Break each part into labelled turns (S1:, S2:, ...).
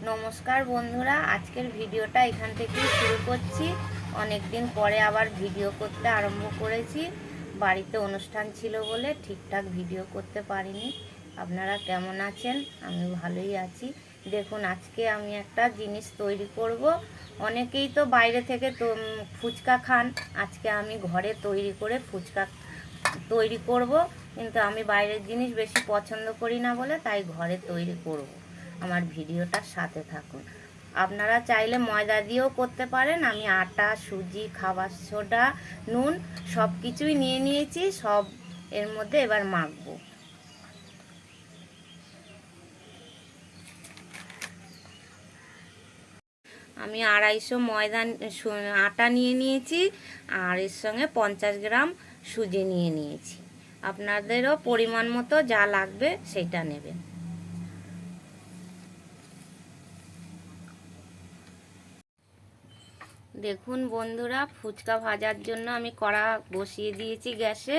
S1: নমস্কার বন্ধুরা, আজকের ভিডিওটা এখান থেকেই শুরু করছি। অনেক দিন পরে আবার ভিডিও করতে আরম্ভ করেছি। বাড়িতে অনুষ্ঠান ছিল বলে ঠিকঠাক ভিডিও করতে পারিনি। আপনারা কেমন আছেন? আমি ভালোই আছি। দেখুন, আজকে আমি একটা জিনিস তৈরি করব। অনেকেই তো বাইরে থেকে তো ফুচকা খান। আজকে আমি ঘরে তৈরি করে ফুচকা তৈরি করব, কিন্তু আমি বাইরের জিনিস বেশি পছন্দ করি না বলে তাই ঘরে তৈরি করব। আমার ভিডিওটার সাথে থাকুন। আপনারা চাইলে ময়দা দিয়েও করতে পারেন। আমি আটা, সুজি, খাবার সোডা, নুন সব কিছুই নিয়ে নিয়েছি। সব এর মধ্যে এবার মাখবো। আমি 250 ময়দা আটা নিয়ে নিয়েছি, আর এর সঙ্গে 50 গ্রাম সুজি নিয়ে নিয়েছি। আপনাদেরও পরিমাণ মতো যা লাগবে সেটা নেবেন। দেখুন বন্ধুরা, ফুচকা ভাজার জন্য আমি কড়া বসিয়ে দিয়েছি গ্যাসে।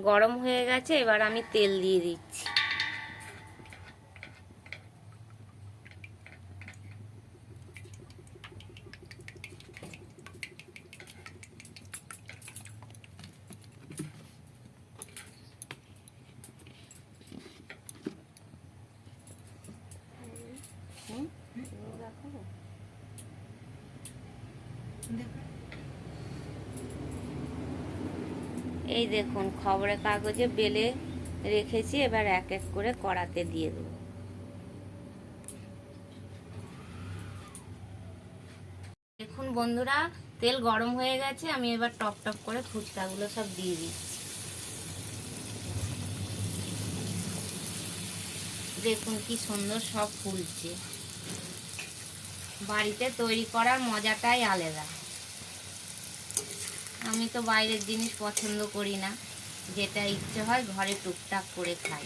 S1: গরম হয়ে গেছে, এবার আমি তেল দিয়ে দিচ্ছি। এই দেখুন, খবরের কাগজে বেলে রেখেছি। এবার এক এক করে কড়াতে দিয়ে দেবো। দেখুন বন্ধুরা, তেল গরম হয়ে গেছে। আমি এবার টপ টপ করে ফুচকাগুলো সব দিয়ে দিচ্ছি। দেখুন কি সুন্দর সব ফুলছে। বাড়িতে তৈরি করার মজাটাই আলাদা। আমি তো বাইরের জিনিস পছন্দ করি না, যেটা ইচ্ছে হয় ঘরে টুকটাক করে খাই।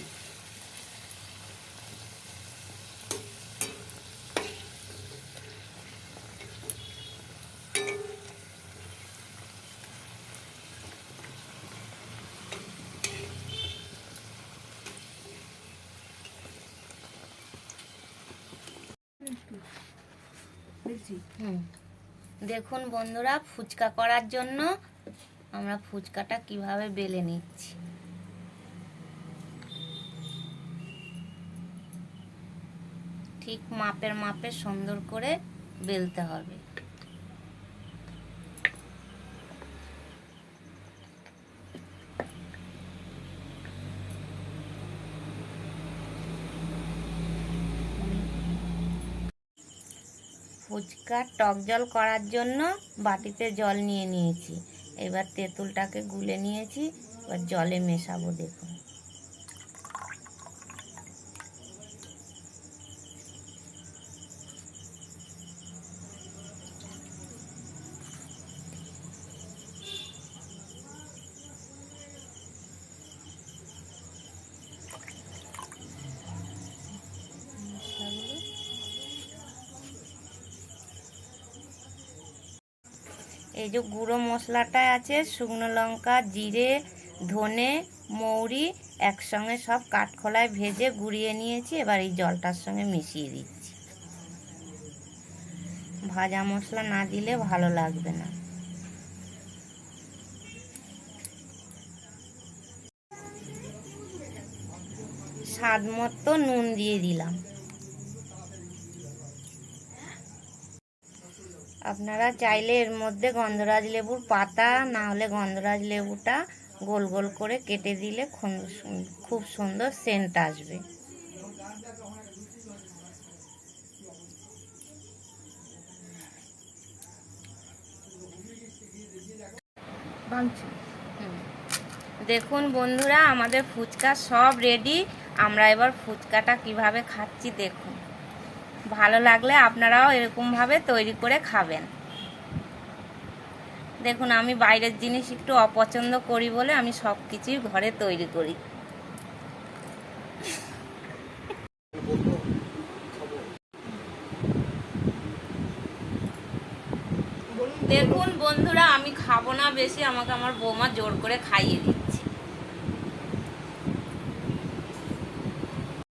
S1: দেখুন বন্ধুরা, ফুচকা করার জন্য আমরা ফুচকাটা কিভাবে বেলে নিচ্ছি। ঠিক মাপের মাপে সুন্দর করে বেলতে হবে। ফুচকার টক জল করার জন্য বাটিতে জল নিয়ে নিয়েছি। এবার তেঁতুলটাকে গুলে নিয়েছি, এবার জলে মেশাবো। দেখুন, এই যে গুঁড়ো মশলাটা আছে, শুকনো লঙ্কা, জিরে, ধনে, মৌরি একসঙ্গে সব কাঠখোলায় ভেজে গুঁড়িয়ে নিয়েছি। এবার এই জলটার সঙ্গে মিশিয়ে দিচ্ছি। ভাজা মশলা না দিলে ভালো লাগবে না। স্বাদ মতো নুন দিয়ে দিলাম। আপনারা চাইলে এর মধ্যে গন্ধরাজ লেবুর পাতা, না হলে গন্ধরাজ লেবুটা গোল গোল করে কেটে দিলে খুব সুন্দর সেন্ট আসবে। দেখুন বন্ধুরা, আমাদের ফুচকা সব রেডি। আমরা এবার ফুচকাটা কিভাবে খাচ্ছি দেখুন। ভালো লাগলে আপনারাও এরকমভাবে তৈরি করে খাবেন। দেখুন, আমি বাইরের জিনিস একটু অপছন্দ করি বলে আমি সব কিছুই ঘরে তৈরি করি। দেখুন বন্ধুরা, আমি খাবো না বেশি, আমাকে আমার বৌমা জোর করে খাইয়ে দিচ্ছে।